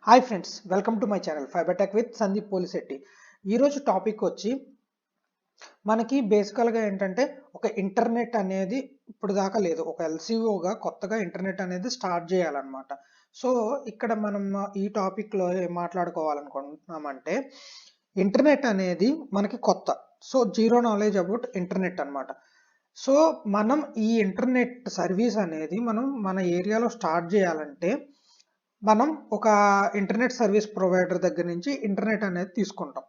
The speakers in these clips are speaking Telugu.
Hi friends, welcome to my channel Fiber Tech with Sandeep Polisetti. ఈ రోజు టాపిక్ వచ్చి మనకి బేసికల్గా ఏంటంటే ఒక ఇంటర్నెట్ అనేది ఇప్పుడు దాకా లేదు. ఒక ఎల్సిఓగా కొత్తగా ఇంటర్నెట్ అనేది స్టార్ట్ చేయాలన్నమాట. సో ఇక్కడ మనం ఈ టాపిక్లో ఏం మాట్లాడుకోవాలనుకుంటున్నామంటే ఇంటర్నెట్ అనేది మనకి కొత్త. So zero knowledge about internet అన్నమాట. సో మనం ఈ ఇంటర్నెట్ సర్వీస్ అనేది మనం మన ఏరియాలో స్టార్ట్ చేయాలంటే మనం ఒక ఇంటర్నెట్ సర్వీస్ ప్రొవైడర్ దగ్గర నుంచి ఇంటర్నెట్ అనేది తీసుకుంటాం.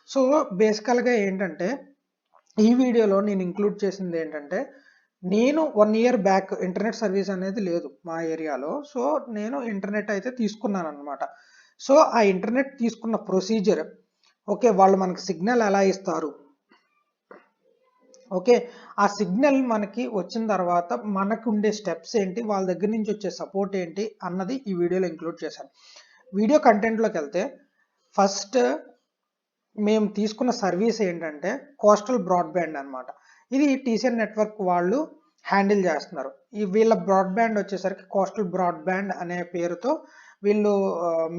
సో బేసికల్గా ఏంటంటే ఈ వీడియోలో నేను ఇంక్లూడ్ చేసింది ఏంటంటే నేను 1 year బ్యాక్ ఇంటర్నెట్ సర్వీస్ అనేది లేదు మా ఏరియాలో. సో నేను ఇంటర్నెట్ అయితే తీసుకున్నాను అనమాట. సో ఆ ఇంటర్నెట్ తీసుకున్న ప్రొసీజర్, ఓకే, వాళ్ళు మనకి సిగ్నల్ ఎలా ఇస్తారు, ఓకే, ఆ సిగ్నల్ మనకి వచ్చిన తర్వాత మనకు ఉండే స్టెప్స్ ఏంటి, వాళ్ళ దగ్గర నుంచి వచ్చే సపోర్ట్ ఏంటి అన్నది ఈ వీడియోలో ఇంక్లూడ్ చేశాను. వీడియో కంటెంట్లోకి వెళ్తే ఫస్ట్ మేము తీసుకున్న సర్వీస్ ఏంటంటే కోస్టల్ బ్రాడ్బ్యాండ్ అనమాట. ఇది టీసీఎన్ నెట్వర్క్ వాళ్ళు హ్యాండిల్ చేస్తున్నారు. ఈ వీళ్ళ బ్రాడ్బ్యాండ్ వచ్చేసరికి కోస్టల్ బ్రాడ్బ్యాండ్ అనే పేరుతో వీళ్ళు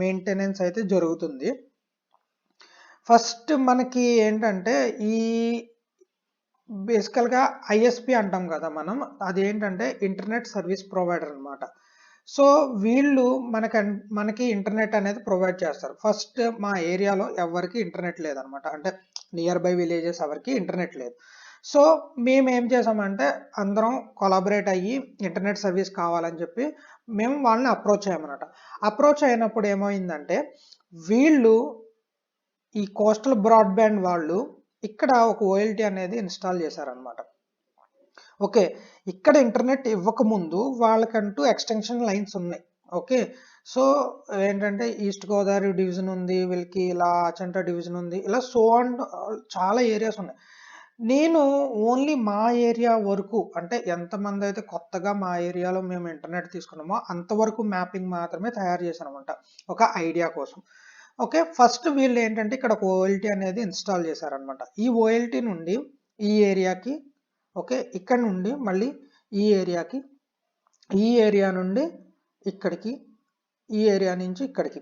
మెయింటెనెన్స్ అయితే జరుగుతుంది. ఫస్ట్ మనకి ఏంటంటే ఈ బేసికల్గా ఐఎస్పి అంటాం కదా మనం, అదేంటంటే ఇంటర్నెట్ సర్వీస్ ప్రొవైడర్ అనమాట. సో వీళ్ళు మనకి ఇంటర్నెట్ అనేది ప్రొవైడ్ చేస్తారు. ఫస్ట్ మా ఏరియాలో ఎవరికి ఇంటర్నెట్ లేదనమాట, అంటే నియర్ బై విలేజెస్ ఎవరికి ఇంటర్నెట్ లేదు. సో మేము ఏం చేసామంటే అందరం కొలాబరేట్ అయ్యి ఇంటర్నెట్ సర్వీస్ కావాలని చెప్పి మేము వాళ్ళని అప్రోచ్ అయ్యామన్నమాట. అప్రోచ్ అయినప్పుడు ఏమైందంటే వీళ్ళు ఈ కోస్టల్ బ్రాడ్బ్యాండ్ వాళ్ళు ఇక్కడ ఒక ఓఎల్టీ అనేది ఇన్స్టాల్ చేశారనమాట. ఓకే, ఇక్కడ ఇంటర్నెట్ ఇవ్వకముందు వాళ్ళకంటూ ఎక్స్టెన్షన్ లైన్స్ ఉన్నాయి. ఓకే, సో ఏంటంటే ఈస్ట్ గోదావరి డివిజన్ ఉంది, వీళ్ళకి ఇలా అచంట డివిజన్ ఉంది, ఇలా సో అండ్ చాలా ఏరియాస్ ఉన్నాయి. నేను ఓన్లీ మా ఏరియా వరకు, అంటే ఎంతమంది అయితే కొత్తగా మా ఏరియాలో మేము ఇంటర్నెట్ తీసుకున్నామో అంతవరకు మ్యాపింగ్ మాత్రమే తయారు చేశాను అనమాట, ఒక ఐడియా కోసం. ఓకే, ఫస్ట్ వీళ్ళు ఏంటంటే ఇక్కడ ఒక ఓఎల్టీ అనేది ఇన్స్టాల్ చేశారనమాట. ఈ ఓఎల్టీ నుండి ఈ ఏరియాకి, ఓకే, ఇక్కడ నుండి మళ్ళీ ఈ ఏరియాకి, ఈ ఏరియా నుండి ఇక్కడికి, ఈ ఏరియా నుంచి ఇక్కడికి,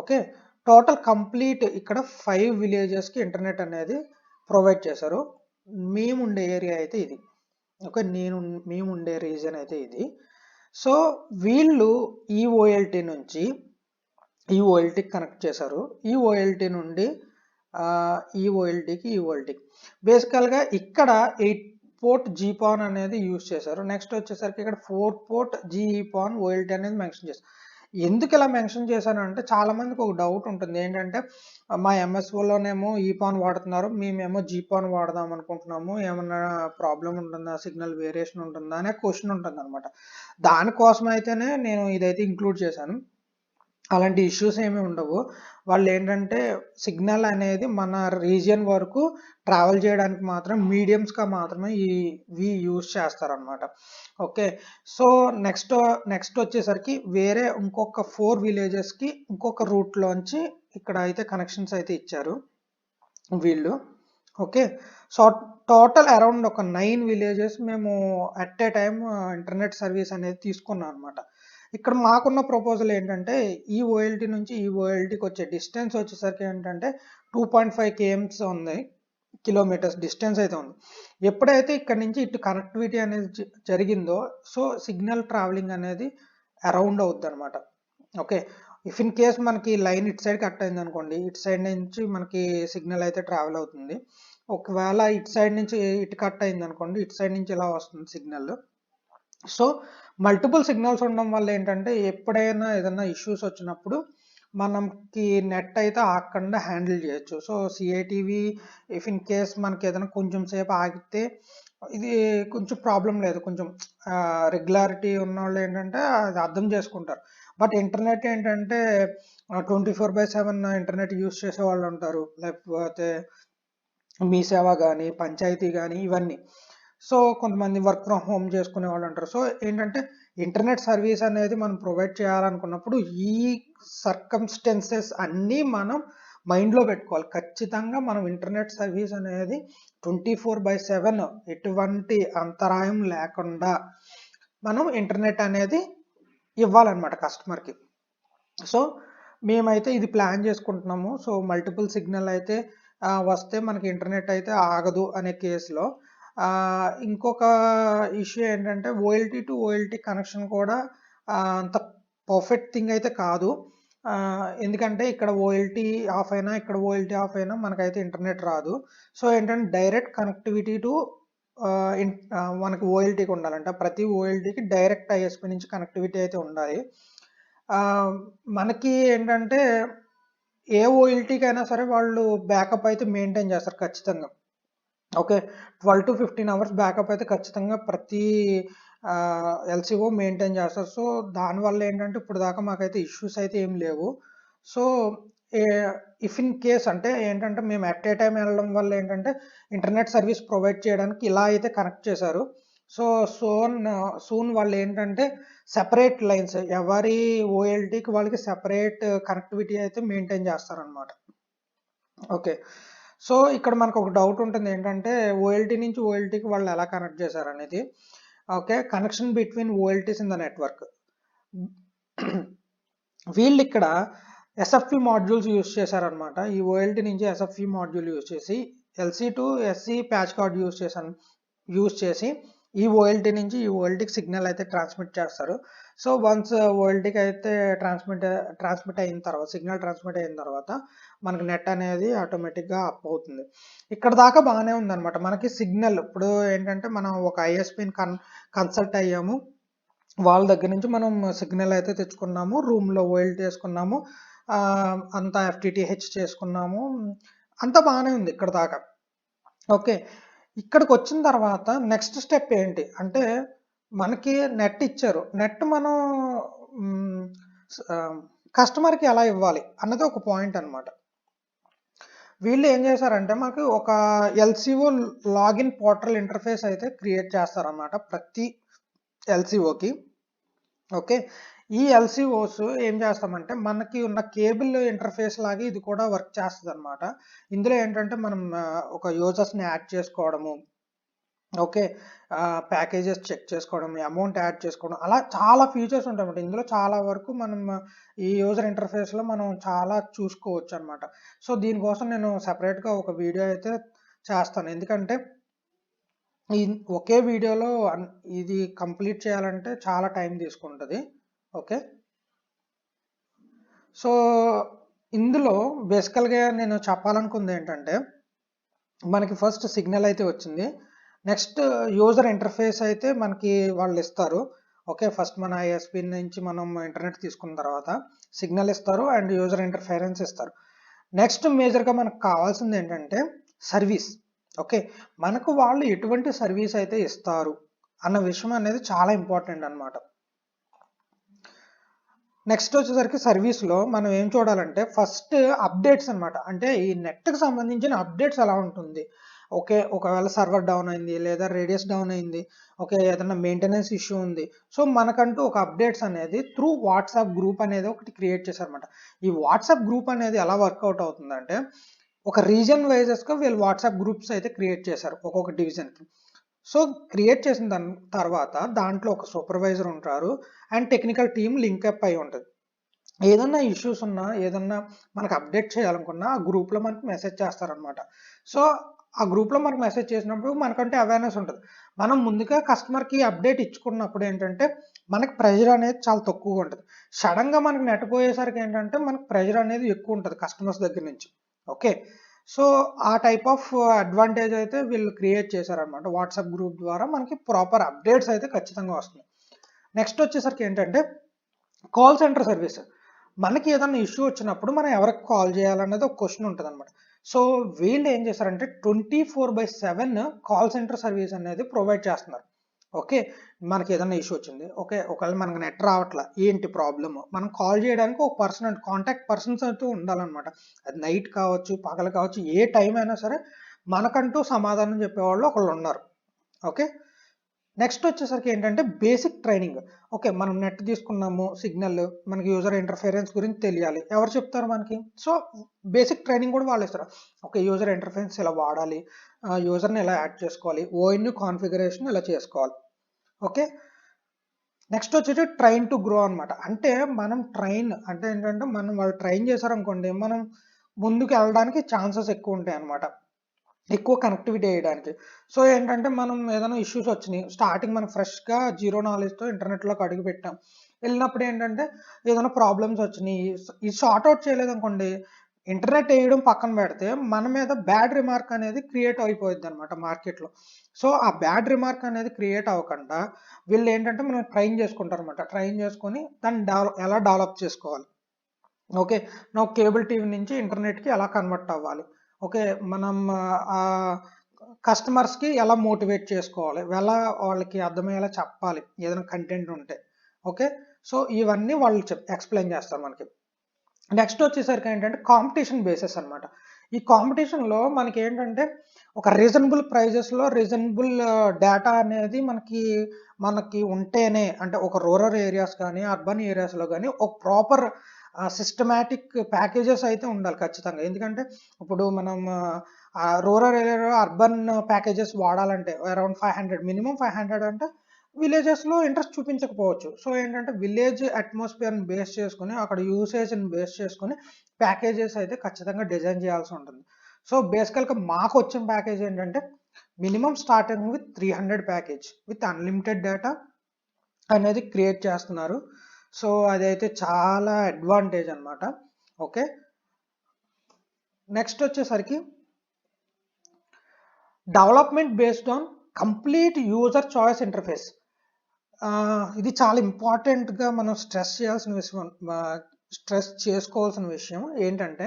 ఓకే, టోటల్ కంప్లీట్ ఇక్కడ 5 విలేజెస్కి ఇంటర్నెట్ అనేది ప్రొవైడ్ చేశారు. మేము ఉండే ఏరియా అయితే ఇది, ఓకే, మేము ఉండే రీజన్ అయితే ఇది. సో వీళ్ళు ఈ ఓఎల్టీ నుంచి ఈ ఓఎల్టీకి కనెక్ట్ చేశారు. ఈ ఓఎల్టీ నుండి ఈ ఓఎల్టీకి బేసికల్గా ఇక్కడ 8 పోర్ట్ జీపాన్ అనేది యూజ్ చేశారు. నెక్స్ట్ వచ్చేసరికి ఇక్కడ 4 పోర్ట్ జీపాన్ ఓఎల్టీ అనేది మెన్షన్ చేశారు. ఎందుకు ఇలా మెన్షన్ చేశాను అంటే చాలా మందికి ఒక డౌట్ ఉంటుంది, ఏంటంటే మా ఎంఎస్ఓలోనేమో ఈపాన్ వాడుతున్నారు, మేమేమో జీపాన్ వాడదాం అనుకుంటున్నాము, ఏమన్నా ప్రాబ్లం ఉంటుందా, సిగ్నల్ వేరియేషన్ ఉంటుందా అనే క్వశ్చన్ ఉంటుంది అనమాట. దానికోసం అయితేనే నేను ఇదైతే ఇంక్లూడ్ చేశాను. అలాంటి ఇష్యూస్ ఏమీ ఉండవు. వాళ్ళు ఏంటంటే సిగ్నల్ అనేది మన రీజియన్ వరకు ట్రావెల్ చేయడానికి మాత్రం మీడియంస్గా మాత్రమే ఇవి యూజ్ చేస్తారనమాట. ఓకే, సో నెక్స్ట్ వచ్చేసరికి వేరే ఇంకొక 4 విలేజెస్కి ఇంకొక రూట్లోంచి ఇక్కడ అయితే కనెక్షన్స్ అయితే ఇచ్చారు వీళ్ళు. ఓకే, సో టోటల్ అరౌండ్ ఒక 9 విలేజెస్ మేము at a time internet service అనేది తీసుకున్నాం అనమాట. ఇక్కడ మాకున్న ప్రపోజల్ ఏంటంటే ఈ ఓఎల్టీ నుంచి ఈ ఓఎల్టీకి వచ్చే డిస్టెన్స్ వచ్చేసరికి ఏంటంటే 2.5 km ఉంది, కిలోమీటర్స్ డిస్టెన్స్ అయితే ఉంది. ఎప్పుడైతే ఇక్కడ నుంచి ఇటు కనెక్టివిటీ అనేది జరిగిందో సో సిగ్నల్ ట్రావెలింగ్ అనేది అరౌండ్ అవుద్ది అనమాట. ఓకే, ఇఫ్ ఇన్ కేస్ మనకి లైన్ ఇటు సైడ్ కట్ అయింది అనుకోండి, ఇటు సైడ్ నుంచి మనకి సిగ్నల్ అయితే ట్రావెల్ అవుతుంది. ఒకవేళ ఇటు సైడ్ నుంచి ఇటు కట్ అయింది అనుకోండి, ఇటు సైడ్ నుంచి ఇలా వస్తుంది సిగ్నల్. సో మల్టిపుల్ సిగ్నల్స్ ఉండడం వల్ల ఏంటంటే ఎప్పుడైనా ఏదైనా ఇష్యూస్ వచ్చినప్పుడు మనకి నెట్ అయితే ఆగకుండా హ్యాండిల్ చేయొచ్చు. సో సిఐటీవీ ఇఫ్ ఇన్ కేస్ మనకి ఏదైనా కొంచెం సేపు ఆగితే ఇది కొంచెం ప్రాబ్లం లేదు, కొంచెం రెగ్యులారిటీ ఉన్న వాళ్ళు ఏంటంటే అది అర్థం చేసుకుంటారు. బట్ ఇంటర్నెట్ ఏంటంటే 24/7 ఇంటర్నెట్ యూజ్ చేసే వాళ్ళు ఉంటారు, లేకపోతే మీ సేవ కానీ పంచాయతీ కానీ ఇవన్నీ. సో కొంతమంది వర్క్ ఫ్రమ్ హోమ్ చేసుకునే వాళ్ళు ఉంటారు. సో ఏంటంటే ఇంటర్నెట్ సర్వీస్ అనేది మనం ప్రొవైడ్ చేయాలనుకున్నప్పుడు ఈ సర్కమ్స్టెన్సెస్ అన్నీ మనం మైండ్లో పెట్టుకోవాలి. ఖచ్చితంగా మనం ఇంటర్నెట్ సర్వీస్ అనేది 24/7 ఎటువంటి అంతరాయం లేకుండా మనం ఇంటర్నెట్ అనేది ఇవ్వాలన్నమాట కస్టమర్కి. సో మేమైతే ఇది ప్లాన్ చేసుకుంటున్నాము. సో మల్టిపుల్ సిగ్నల్ అయితే వస్తే మనకి ఇంటర్నెట్ అయితే ఆగదు అనే కేసులో ఇంకొక ఇష్యూ ఏంటంటే ఓఎల్టీ టు ఓఎల్టీ కనెక్షన్ కూడా అంత పర్ఫెక్ట్ థింగ్ అయితే కాదు. ఎందుకంటే ఇక్కడ ఓఎల్టీ ఆఫ్ అయినా ఇక్కడ ఓఎల్టీ ఆఫ్ అయినా మనకైతే ఇంటర్నెట్ రాదు. సో ఏంటంటే డైరెక్ట్ కనెక్టివిటీ టు మనకి ఓఎల్టీకి ఉండాలంట. ప్రతి ఓఎల్టీకి డైరెక్ట్ ఐఎస్పి నుంచి కనెక్టివిటీ అయితే ఉండాలి. మనకి ఏంటంటే ఏ ఓఎల్టీకి అయినా సరే వాళ్ళు బ్యాకప్ అయితే మెయింటైన్ చేస్తారు ఖచ్చితంగా. ఓకే, 12 to 15 అవర్స్ బ్యాకప్ అయితే ఖచ్చితంగా ప్రతి ఎల్సిఓ మెయింటైన్ చేస్తారు. సో దానివల్ల ఏంటంటే ఇప్పుడు దాకా మాకైతే ఇష్యూస్ అయితే ఏం లేవు. సో ఇఫ్ ఇన్ కేస్ అంటే ఏంటంటే మేము అట్ ఏ టైం వెళ్ళడం వల్ల ఏంటంటే ఇంటర్నెట్ సర్వీస్ ప్రొవైడ్ చేయడానికి ఇలా అయితే కనెక్ట్ చేశారు. సో సూన్ వాళ్ళు ఏంటంటే సెపరేట్ లైన్స్ ఎవరి ఓఎల్టీకి వాళ్ళకి సెపరేట్ కనెక్టివిటీ అయితే మెయింటైన్ చేస్తారనమాట. ఓకే, సో ఇక్కడ మనకు ఒక డౌట్ ఉంటుంది ఏంటంటే ఓఎల్టీ నుంచి ఓఎల్టీకి వాళ్ళు ఎలా కనెక్ట్ చేశారు అనేది. Okay, connection between OLTs in the network. వీళ్ళు ఇక్కడ ఎస్ఎఫ్ఈ మాడ్యూల్స్ యూజ్ చేశారనమాట. ఈ ఓఎల్టీ నుంచి ఎస్ఎఫ్ఈ మాడ్యూల్ యూజ్ చేసి LC to SC patch card use చేసి ఈ ఓఎల్టీ నుంచి ఈ ఓఎల్టీకి సిగ్నల్ అయితే ట్రాన్స్మిట్ చేస్తారు. సో వన్స్ ఓఎల్టీకి అయితే ట్రాన్స్మిట్ అయిన తర్వాత సిగ్నల్ ట్రాన్స్మిట్ అయిన తర్వాత మనకి నెట్ అనేది ఆటోమేటిక్గా అప్ అవుతుంది. ఇక్కడ దాకా బాగానే ఉందన్నమాట. మనకి సిగ్నల్ ఇప్పుడు ఏంటంటే మనం ఒక ఐఎస్పిని కన్సల్ట్ అయ్యాము, వాళ్ళ దగ్గర నుంచి మనం సిగ్నల్ అయితే తెచ్చుకున్నాము, రూమ్లో ఓఎల్టీ వేసుకున్నాము, అంతా FTTH చేసుకున్నాము, అంతా బాగానే ఉంది ఇక్కడ దాకా. ఓకే, ఇక్కడికి వచ్చిన తర్వాత నెక్స్ట్ స్టెప్ ఏంటి అంటే మనకి నెట్ ఇచ్చారు, నెట్ మనం కస్టమర్కి ఎలా ఇవ్వాలి అన్నది ఒక పాయింట్ అనమాట. వీళ్ళు ఏం చేశారంటే మనకి ఒక ఎల్సిఓ లాగిన్ పోర్టల్ ఇంటర్ఫేస్ అయితే క్రియేట్ చేస్తారన్నమాట ప్రతి ఎల్సిఓకి. ఓకే, ఈ ఎల్సిఓస్ ఏం చేస్తామంటే మనకి ఉన్న కేబుల్ ఇంటర్ఫేస్ లాగా ఇది కూడా వర్క్ చేస్తుంది అనమాట. ఇందులో ఏంటంటే మనం ఒక యూజర్స్ని యాడ్ చేసుకోవడము, ఓకే, ప్యాకేజెస్ చెక్ చేసుకోవడం, అమౌంట్ యాడ్ చేసుకోవడం, అలా చాలా ఫీచర్స్ ఉంటాయి అన్నమాట. ఇందులో చాలా వరకు మనం ఈ యూజర్ ఇంటర్ఫేస్లో మనం చాలా చూసుకోవచ్చు అనమాట. సో దీనికోసం నేను సపరేట్గా ఒక వీడియో అయితే చేస్తాను, ఎందుకంటే ఈ ఒకే వీడియోలో ఇది కంప్లీట్ చేయాలంటే చాలా టైం తీసుకుంటుంది. ఓకే, సో ఇందులో బేసికల్గా నేను చెప్పాలనుకుంది ఏంటంటే మనకి ఫస్ట్ సిగ్నల్ అయితే వచ్చింది, నెక్స్ట్ యూజర్ ఇంటర్ఫేస్ అయితే మనకి వాళ్ళు ఇస్తారు. ఓకే, ఫస్ట్ మన ఐఎస్పి నుంచి మనం ఇంటర్నెట్ తీసుకున్న తర్వాత సిగ్నల్ ఇస్తారు అండ్ యూజర్ ఇంటర్ఫరెన్స్ ఇస్తారు. నెక్స్ట్ మేజర్గా మనకు కావాల్సింది ఏంటంటే సర్వీస్. ఓకే, మనకు వాళ్ళు ఎటువంటి సర్వీస్ అయితే ఇస్తారు అన్న విషయం అనేది చాలా ఇంపార్టెంట్ అనమాట. నెక్స్ట్ వచ్చేసరికి సర్వీస్లో మనం ఏం చూడాలంటే ఫస్ట్ అప్డేట్స్ అనమాట. అంటే ఈ నెట్కి సంబంధించిన అప్డేట్స్ ఎలా ఉంటుంది. ఓకే, ఒకవేళ సర్వర్ డౌన్ అయింది లేదా రేడియస్ డౌన్ అయింది, ఓకే, ఏదైనా మెయింటెనెన్స్ ఇష్యూ ఉంది, సో మనకంటూ ఒక అప్డేట్స్ అనేది త్రూ వాట్సాప్ గ్రూప్ అనేది ఒకటి క్రియేట్ చేశారన్నమాట. ఈ వాట్సాప్ గ్రూప్ అనేది ఎలా వర్కౌట్ అవుతుందంటే ఒక రీజన్ వైజెస్గా వీళ్ళు వాట్సాప్ గ్రూప్స్ అయితే క్రియేట్ చేశారు ఒక్కొక్క డివిజన్కి. సో క్రియేట్ చేసిన దాని తర్వాత దాంట్లో ఒక సూపర్వైజర్ ఉంటారు అండ్ టెక్నికల్ టీమ్ లింక్అప్ అయి ఉంటుంది. ఏదన్నా ఇష్యూస్ ఉన్నా ఏదన్నా మనకు అప్డేట్ చేయాలనుకున్నా ఆ గ్రూప్లో మనకి మెసేజ్ చేస్తారనమాట. సో ఆ గ్రూప్లో మనకు మెసేజ్ చేసినప్పుడు మనకంటే అవేర్నెస్ ఉంటుంది. మనం ముందుగా కస్టమర్కి అప్డేట్ ఇచ్చుకున్నప్పుడు ఏంటంటే మనకి ప్రెజర్ అనేది చాలా తక్కువగా ఉంటుంది. సడన్గా మనకి నెట్ పోయేసరికి ఏంటంటే మనకు ప్రెజర్ అనేది ఎక్కువ ఉంటుంది కస్టమర్స్ దగ్గర నుంచి. ఓకే, సో ఆ టైప్ ఆఫ్ అడ్వాంటేజ్ అయితే వీళ్ళు క్రియేట్ చేశారనమాట. వాట్సాప్ గ్రూప్ ద్వారా మనకి ప్రాపర్ అప్డేట్స్ అయితే ఖచ్చితంగా వస్తుంది. నెక్స్ట్ వచ్చేసరికి ఏంటంటే కాల్ సెంటర్ సర్వీస్. మనకి ఏదన్నా ఇష్యూ వచ్చినప్పుడు మనం ఎవరికి కాల్ చేయాలనేది ఒక క్వశ్చన్ ఉంటుంది అనమాట. సో వీళ్ళు ఏం చేశారంటే 24/7 కాల్ సెంటర్ సర్వీస్ అనేది ప్రొవైడ్ చేస్తున్నారు. ఓకే, మనకి ఏదైనా ఇష్యూ వచ్చింది, ఓకే, ఒకవేళ మనకు నెట్ రావట్లా, ఏంటి ప్రాబ్లమ్, మనం కాల్ చేయడానికి ఒక పర్సన్ కాంటాక్ట్ పర్సన్స్ అంటూ ఉండాలన్నమాట. అది నైట్ కావచ్చు, పగలు కావచ్చు, ఏ టైం అయినా సరే మనకంటూ సమాధానం చెప్పేవాళ్ళు ఒకళ్ళు ఉన్నారు. ఓకే, నెక్స్ట్ వచ్చేసరికి ఏంటంటే బేసిక్ ట్రైనింగ్. ఓకే, మనం నెట్ తీసుకున్నాము, సిగ్నల్, మనకి యూజర్ ఇంటర్ఫరెన్స్ గురించి తెలియాలి, ఎవరు చెప్తారు మనకి? సో బేసిక్ ట్రైనింగ్ కూడా వాళ్ళు ఇస్తారు. ఓకే, యూజర్ ఇంటర్ఫరెన్స్ ఇలా వాడాలి, యూజర్ని ఎలా యాడ్ చేసుకోవాలి, ఓఎన్యూ కాన్ఫిగరేషన్ ఇలా చేసుకోవాలి. ఓకే, నెక్స్ట్ వచ్చేసి ట్రైన్ టు గ్రో అనమాట. అంటే మనం ట్రైన్ అంటే ఏంటంటే మనం వాళ్ళు ట్రైన్ చేశారనుకోండి, మనం ముందుకు వెళ్ళడానికి ఛాన్సెస్ ఎక్కువ ఉంటాయి అనమాట, ఎక్కువ కనెక్టివిటీ చేయడానికి. సో ఏంటంటే మనం ఏదైనా ఇష్యూస్ వచ్చినాయి, స్టార్టింగ్ మనం ఫ్రెష్గా జీరో నాలెడ్జ్తో ఇంటర్నెట్లోకి అడుగు పెట్టాం, వెళ్ళినప్పుడు ఏంటంటే ఏదైనా ప్రాబ్లమ్స్ వచ్చినాయి, ఇది సార్ట్ అవుట్ చేయలేదనుకోండి, ఇంటర్నెట్ వేయడం పక్కన పెడితే మన మీద బ్యాడ్ రిమార్క్ అనేది క్రియేట్ అయిపోయింది అనమాట మార్కెట్లో. సో ఆ బ్యాడ్ రిమార్క్ అనేది క్రియేట్ అవ్వకుండా వీళ్ళు ఏంటంటే మనం ట్రైన్ చేసుకుంటారు అనమాట. ట్రైన్ చేసుకొని దాన్ని ఎలా డెవలప్ చేసుకోవాలి, ఓకే, నా కేబుల్ టీవీ నుంచి ఇంటర్నెట్కి ఎలా కన్వర్ట్ అవ్వాలి, ఓకే, మనం కస్టమర్స్కి ఎలా మోటివేట్ చేసుకోవాలి, ఎలా వాళ్ళకి అర్థమయ్యేలా చెప్పాలి ఏదైనా కంటెంట్ ఉంటే, ఓకే. సో ఇవన్నీ వాళ్ళు ఎక్స్ప్లెయిన్ చేస్తారు మనకి. నెక్స్ట్ వచ్చేసరికి ఏంటంటే కాంపిటీషన్ బేసెస్ అనమాట. ఈ కాంపిటీషన్లో మనకి ఏంటంటే ఒక రీజనబుల్ ప్రైజెస్లో రీజనబుల్ డేటా అనేది మనకి ఉంటేనే, అంటే ఒక రూరల్ ఏరియాస్ కానీ అర్బన్ ఏరియాస్లో కానీ ఒక ప్రాపర్ సిస్టమాటిక్ ప్యాకేజెస్ అయితే ఉండాలి ఖచ్చితంగా. ఎందుకంటే ఇప్పుడు మనం రూరల్ ఏరియాలో అర్బన్ ప్యాకేజెస్ వాడాలంటే అరౌండ్ 500, మినిమం 500 అంటే విలేజెస్లో ఇంట్రెస్ట్ చూపించకపోవచ్చు. సో ఏంటంటే విలేజ్ అట్మాస్ఫియర్ని బేస్ చేసుకుని అక్కడ యూసేజ్ని బేస్ చేసుకుని ప్యాకేజెస్ అయితే ఖచ్చితంగా డిజైన్ చేయాల్సి ఉంటుంది. సో బేసికల్గా మాకు వచ్చిన ప్యాకేజ్ ఏంటంటే minimum starting with 300 package with unlimited data అనేది క్రియేట్ చేస్తున్నారు. సో అదైతే చాలా అడ్వాంటేజ్ అనమాట, ఓకే. నెక్స్ట్ వచ్చేసరికి development based on complete user choice interface. ఇది చాలా ఇంపార్టెంట్గా మనం స్ట్రెస్ చేసుకోవాల్సిన విషయం ఏంటంటే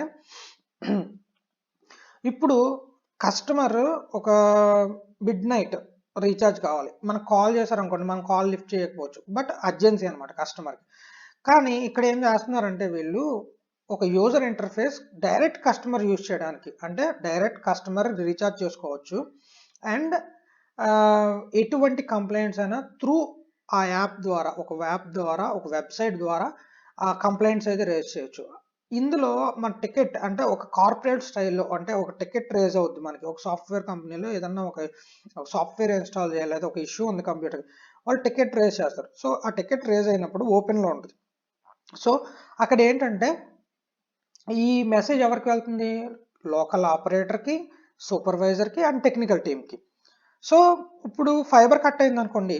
ఇప్పుడు కస్టమర్ ఒక మిడ్ నైట్ రీఛార్జ్ కావాలి, మనకు కాల్ చేశారనుకోండి, మనం కాల్ లిఫ్ట్ చేయకపోవచ్చు, బట్ అర్జెన్సీ అనమాట కస్టమర్కి. కానీ ఇక్కడ ఏం చేస్తున్నారంటే వీళ్ళు ఒక user interface direct customer use చేయడానికి, అంటే డైరెక్ట్ కస్టమర్ రీఛార్జ్ చేసుకోవచ్చు అండ్ ఎటువంటి కంప్లైంట్స్ అయినా త్రూ ఆ యాప్ ద్వారా, ఒక వెబ్సైట్ ద్వారా ఆ కంప్లైంట్స్ అయితే రేజ్ చేయొచ్చు. ఇందులో మన టికెట్ అంటే ఒక కార్పొరేట్ స్టైల్లో, అంటే ఒక టికెట్ రేజ్ అవుద్ది మనకి. ఒక సాఫ్ట్వేర్ కంపెనీలో ఏదన్నా ఒక సాఫ్ట్వేర్ ఇన్స్టాల్ చేయాలి, లేదా ఒక ఇష్యూ ఉంది కంప్యూటర్, వాళ్ళు టికెట్ రేజ్ చేస్తారు. సో ఆ టికెట్ రేజ్ అయినప్పుడు ఓపెన్లో ఉంటుంది. సో అక్కడ ఏంటంటే ఈ మెసేజ్ ఎవరికి వెళ్తుంది, లోకల్ ఆపరేటర్కి, సూపర్వైజర్కి అండ్ టెక్నికల్ టీమ్కి. సో ఇప్పుడు ఫైబర్ కట్ అయింది అనుకోండి,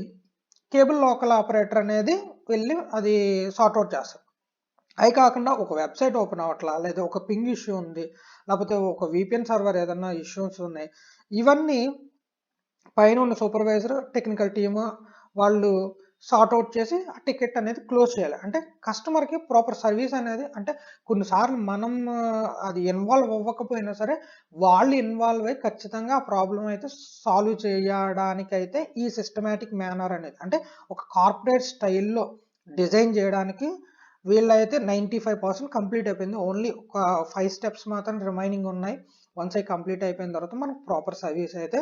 కేబుల్ లోకల్ ఆపరేటర్ అనేది వెళ్ళి అది సార్ట్అవుట్ చేస్తారు. అవి కాకుండా ఒక వెబ్సైట్ ఓపెన్ అవ్వట్లా, లేదా ఒక పింగ్ ఇష్యూ ఉంది, లేకపోతే ఒక VPN సర్వర్ ఏదన్నా ఇష్యూస్ ఉన్నాయి, ఇవన్నీ పైన ఉన్న సూపర్వైజర్ టెక్నికల్ టీమ్ వాళ్ళు సార్ట్అవుట్ చేసి ఆ టికెట్ అనేది క్లోజ్ చేయాలి. అంటే కస్టమర్కి ప్రాపర్ సర్వీస్ అనేది, అంటే కొన్నిసార్లు మనం అది ఇన్వాల్వ్ అవ్వకపోయినా సరే వాళ్ళు ఇన్వాల్వ్ అయ్యి ఖచ్చితంగా ఆ ప్రాబ్లం అయితే సాల్వ్ చేయడానికైతే ఈ సిస్టమేటిక్ మేనర్ అనేది, అంటే ఒక కార్పొరేట్ స్టైల్లో డిజైన్ చేయడానికి వీళ్ళైతే 95% కంప్లీట్ అయిపోయింది. ఓన్లీ ఒక 5 స్టెప్స్ మాత్రం రిమైనింగ్ ఉన్నాయి. వన్స్ అవి కంప్లీట్ అయిపోయిన తర్వాత మనకు ప్రాపర్ సర్వీస్ అయితే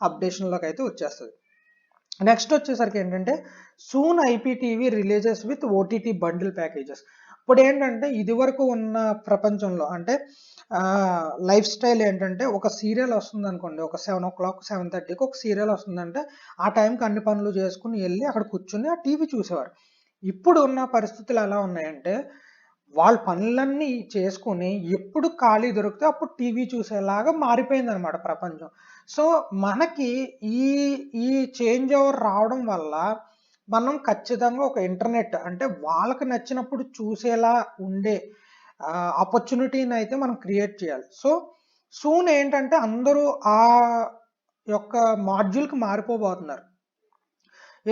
అప్డేషన్లోకి అయితే వచ్చేస్తుంది. నెక్స్ట్ వచ్చేసరికి ఏంటంటే soon IPTV releases with OTT bundle packages. ఇప్పుడు ఏంటంటే ఇదివరకు ఉన్న ప్రపంచంలో అంటే లైఫ్ స్టైల్ ఏంటంటే ఒక సీరియల్ వస్తుంది అనుకోండి, ఒక 7 o'clock 7:30కి ఒక సీరియల్ వస్తుందంటే ఆ టైంకి అన్ని పనులు చేసుకుని వెళ్ళి అక్కడ కూర్చుని ఆ టీవీ చూసేవారు. ఇప్పుడు ఉన్న పరిస్థితులు ఎలా ఉన్నాయంటే వాళ్ళ పనులన్నీ చేసుకుని ఎప్పుడు ఖాళీ దొరికితే అప్పుడు టీవీ చూసేలాగా మారిపోయింది అనమాట ప్రపంచం. సో మనకి ఈ ఈ చేంజ్ ఓవర్ రావడం వల్ల మనం ఖచ్చితంగా ఒక ఇంటర్నెట్ అంటే వాళ్ళకి నచ్చినప్పుడు చూసేలా ఉండే ఆపర్చునిటీని అయితే మనం క్రియేట్ చేయాలి. సో సూన్ ఏంటంటే అందరూ ఆ యొక్క మాడ్యూల్కి మారిపోబోతున్నారు.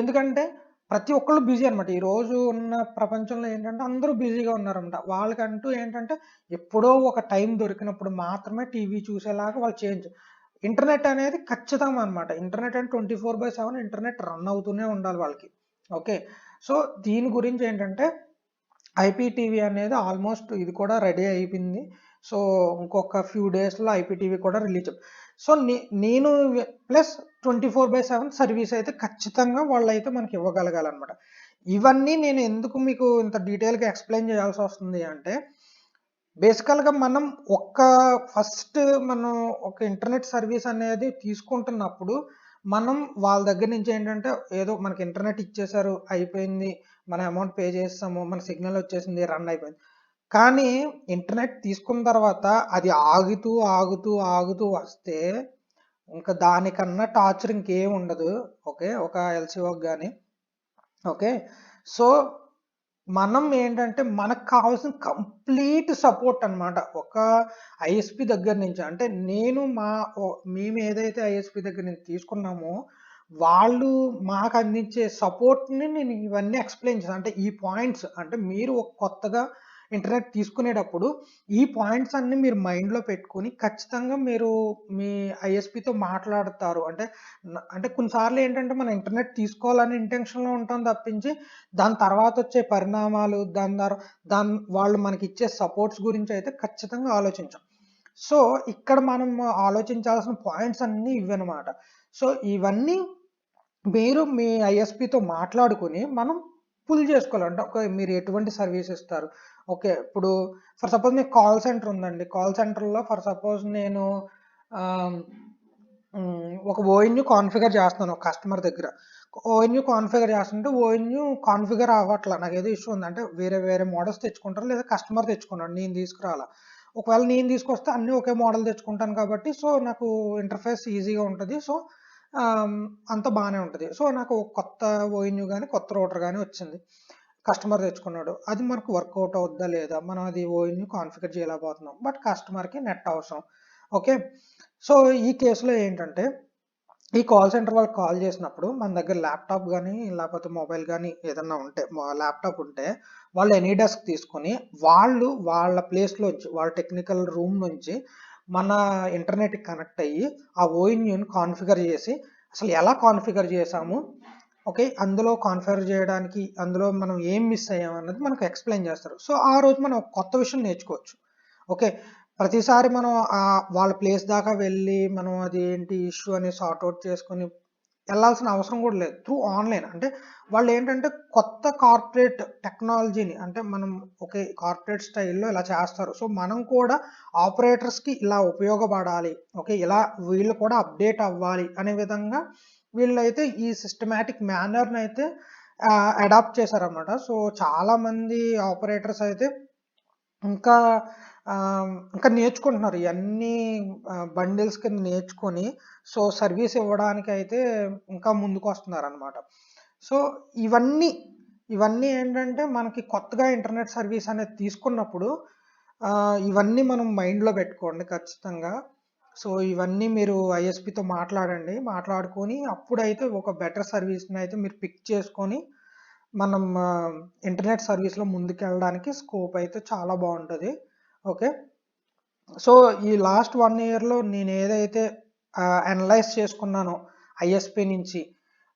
ఎందుకంటే ప్రతి ఒక్కళ్ళు బిజీ అనమాట. ఈరోజు ఉన్న ప్రపంచంలో ఏంటంటే అందరూ బిజీగా ఉన్నారన్నమాట. వాళ్ళకంటూ ఏంటంటే ఎప్పుడో ఒక టైం దొరికినప్పుడు మాత్రమే టీవీ చూసేలాగా వాళ్ళు చేంజ్. ఇంటర్నెట్ అనేది ఖచ్చితంగా అనమాట. ఇంటర్నెట్ అంటే 24/7 ఇంటర్నెట్ రన్ అవుతూనే ఉండాలి వాళ్ళకి, ఓకే. సో దీని గురించి ఏంటంటే IPTV అనేది ఆల్మోస్ట్ ఇది కూడా రెడీ అయిపోయింది. సో ఇంకొక ఫ్యూ డేస్లో IPTV కూడా రిలీజ్. సో నేను ప్లస్ 24/7 సర్వీస్ అయితే ఖచ్చితంగా వాళ్ళైతే మనకి ఇవ్వగలగాలన్నమాట. ఇవన్నీ నేను ఎందుకు మీకు ఇంత డీటెయిల్గా ఎక్స్ప్లెయిన్ చేయాల్సి వస్తుంది అంటే బేసికల్గా మనం ఫస్ట్ మనం ఒక ఇంటర్నెట్ సర్వీస్ అనేది తీసుకుంటున్నప్పుడు మనం వాళ్ళ దగ్గర నుంచి ఏంటంటే ఏదో మనకి ఇంటర్నెట్ ఇచ్చేసారు, అయిపోయింది, మన అమౌంట్ పే చేస్తాము, మన సిగ్నల్ వచ్చేసింది, రన్ అయిపోయింది. కానీ ఇంటర్నెట్ తీసుకున్న తర్వాత అది ఆగుతూ ఆగుతూ ఆగుతూ వస్తే ఇంకా దానికన్నా టార్చర్ ఇంకేం ఉండదు. ఓకే, ఒక ఎల్సీఓకి కానీ. ఓకే, సో మనం ఏంటంటే మనకు కావాల్సిన కంప్లీట్ సపోర్ట్ అన్నమాట ఒక ఐఎస్పి దగ్గర నుంచి. అంటే మేము ఏదైతే ఐఎస్పి దగ్గర నుంచి తీసుకున్నామో వాళ్ళు మాకు అందించే సపోర్ట్ని నేను ఇవన్నీ ఎక్స్ప్లెయిన్ చేశాను. అంటే ఈ పాయింట్స్, అంటే మీరు ఒక కొత్తగా ఇంటర్నెట్ తీసుకునేటప్పుడు ఈ పాయింట్స్ అన్ని మీరు మైండ్లో పెట్టుకుని ఖచ్చితంగా మీరు మీ ఐఎస్పితో మాట్లాడతారు. అంటే కొన్నిసార్లు ఏంటంటే మనం ఇంటర్నెట్ తీసుకోవాలని ఇంటెన్షన్లో ఉంటాం తప్పించి దాని తర్వాత వచ్చే పరిణామాలు, దాని వాళ్ళు మనకి ఇచ్చే సపోర్ట్స్ గురించి అయితే ఖచ్చితంగా ఆలోచించాం. సో ఇక్కడ మనం ఆలోచించాల్సిన పాయింట్స్ అన్నీ ఇవన్నమాట. సో ఇవన్నీ మీరు మీ ఐఎస్పితో మాట్లాడుకుని మనం పుల్ చేసుకోవాలి. అంటే ఒక మీరు ఎటువంటి సర్వీస్ ఇస్తారు. ఓకే, ఇప్పుడు ఫర్ సపోజ్ మీకు కాల్ సెంటర్ ఉందండి. కాల్ సెంటర్లో ఫర్ సపోజ్ నేను ఒక ఓఎన్యూ కాన్ఫిగర్ చేస్తున్నాను ఒక కస్టమర్ దగ్గర. ఓఎన్యూ కాన్ఫిగర్ చేస్తుంటే ఓఎన్యూ కాన్ఫిగర్ అవ్వట్లా, నాకు ఏదో ఇష్యూ ఉంది. అంటే వేరే వేరే మోడల్స్ తెచ్చుకుంటారు, లేదా కస్టమర్ తెచ్చుకున్నాడు, నేను తీసుకురాలా. ఒకవేళ నేను తీసుకొస్తే అన్నీ ఒకే మోడల్ తెచ్చుకుంటాను కాబట్టి సో నాకు ఇంటర్ఫేస్ ఈజీగా ఉంటుంది. సో అంత బాగానే ఉంటుంది. సో నాకు కొత్త ఓఎన్యూ కానీ కొత్త రూటర్ కానీ వచ్చింది, కస్టమర్ తెచ్చుకున్నాడు. అది మనకు వర్కౌట్ అవుద్దా లేదా, మనం అది ఓఎన్యూ కాన్ఫిగర్ చేయలేకపోతున్నాం, బట్ కస్టమర్కి నెట్ అవసరం. ఓకే, సో ఈ కేసులో ఏంటంటే ఈ కాల్ సెంటర్ వాళ్ళకి కాల్ చేసినప్పుడు మన దగ్గర ల్యాప్టాప్ కానీ లేకపోతే మొబైల్ కానీ ఏదన్నా ఉంటే, ల్యాప్టాప్ ఉంటే వాళ్ళు ఎనీ డెస్క్ తీసుకొని వాళ్ళ ప్లేస్లోంచి వాళ్ళ టెక్నికల్ రూమ్ నుంచి మన ఇంటర్నెట్కి కనెక్ట్ అయ్యి ఆ ఓఎన్యూని కాన్ఫిగర్ చేసి అసలు ఎలా కాన్ఫిగర్ చేసాము, ఓకే, అందులో కాన్ఫిగర్ చేయడానికి అందులో మనం ఏం మిస్ అయ్యాం అన్నది మనకు ఎక్స్ప్లెయిన్ చేస్తారు. సో ఆ రోజు మనం కొత్త విషయం నేర్చుకోవచ్చు. ఓకే, ప్రతిసారి మనం వాళ్ళ ప్లేస్ దాకా వెళ్ళి మనం అది ఏంటి ఇష్యూ అని సార్ట్అవుట్ చేసుకొని వెళ్ళాల్సిన అవసరం కూడా లేదు. Through online. అంటే వాళ్ళు ఏంటంటే కొత్త కార్పొరేట్ టెక్నాలజీని, అంటే మనం ఒకే కార్పొరేట్ స్టైల్లో ఇలా చేస్తారు, సో మనం కూడా ఆపరేటర్స్కి ఇలా ఉపయోగపడాలి, ఓకే, ఇలా వీళ్ళు కూడా అప్డేట్ అవ్వాలి అనే విధంగా వీళ్ళైతే ఈ సిస్టమాటిక్ మేనర్ని అయితే అడాప్ట్ చేశారన్నమాట. సో చాలామంది ఆపరేటర్స్ అయితే ఇంకా ఇంకా నేర్చుకుంటున్నారు ఇవన్నీ బండిల్స్ కింద నేర్చుకొని. సో సర్వీస్ ఇవ్వడానికి అయితే ఇంకా ముందుకు వస్తున్నారు అనమాట. సో ఇవన్నీ ఏంటంటే మనకి కొత్తగా ఇంటర్నెట్ సర్వీస్ అనేది తీసుకున్నప్పుడు ఇవన్నీ మనం మైండ్లో పెట్టుకోండి ఖచ్చితంగా. సో ఇవన్నీ మీరు ఐఎస్పితో మాట్లాడుకొని అప్పుడైతే ఒక బెటర్ సర్వీస్ని అయితే మీరు పిక్ చేసుకొని మనం ఇంటర్నెట్ సర్వీస్లో ముందుకెళ్ళడానికి స్కోప్ అయితే చాలా బాగుంటుంది. ఓకే, సో ఈ లాస్ట్ 1 ఇయర్లో నేను ఏదైతే అనలైజ్ చేసుకున్నానో ఐఎస్పి నుంచి,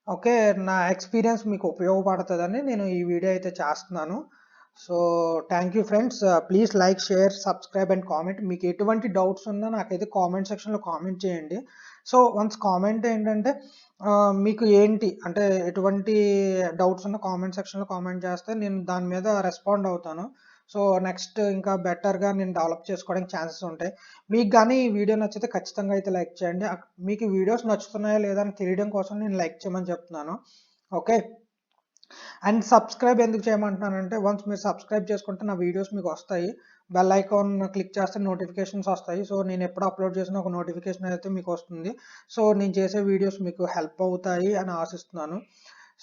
ఓకే, నా ఎక్స్పీరియన్స్ మీకు ఉపయోగపడుతుందని నేను ఈ వీడియో అయితే చేస్తున్నాను. So thank you friends, please like, share, subscribe and comment. మీకు ఎటువంటి డౌట్స్ ఉన్నా నాకైతే కామెంట్ సెక్షన్లో కామెంట్ చేయండి. సో వన్స్ కామెంట్ ఏంటంటే మీకు ఏంటి అంటే ఎటువంటి డౌట్స్ ఉన్న కామెంట్ సెక్షన్లో కామెంట్ చేస్తే నేను దాని మీద రెస్పాండ్ అవుతాను. సో నెక్స్ట్ ఇంకా బెటర్గా నేను డెవలప్ చేసుకోవడానికి ఛాన్సెస్ ఉంటాయి. మీకు కానీ ఈ వీడియో నచ్చితే ఖచ్చితంగా అయితే లైక్ చేయండి. మీకు వీడియోస్ నచ్చుతున్నాయా లేదా అని తెలియడం కోసం నేను లైక్ చేయమని చెప్తున్నాను. ఓకే, అండ్ సబ్స్క్రైబ్ ఎందుకు చేయమంటున్నానంటే వన్స్ మీరు సబ్స్క్రైబ్ చేసుకుంటే నా వీడియోస్ మీకు వస్తాయి, బెల్ ఐకాన్ క్లిక్ చేస్తే నోటిఫికేషన్స్ వస్తాయి. సో నేను ఎప్పుడు అప్లోడ్ చేసిన ఒక నోటిఫికేషన్ అయితే మీకు వస్తుంది. సో నేను చేసే వీడియోస్ మీకు హెల్ప్ అవుతాయి అని ఆశిస్తున్నాను.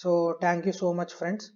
So thank you so much friends.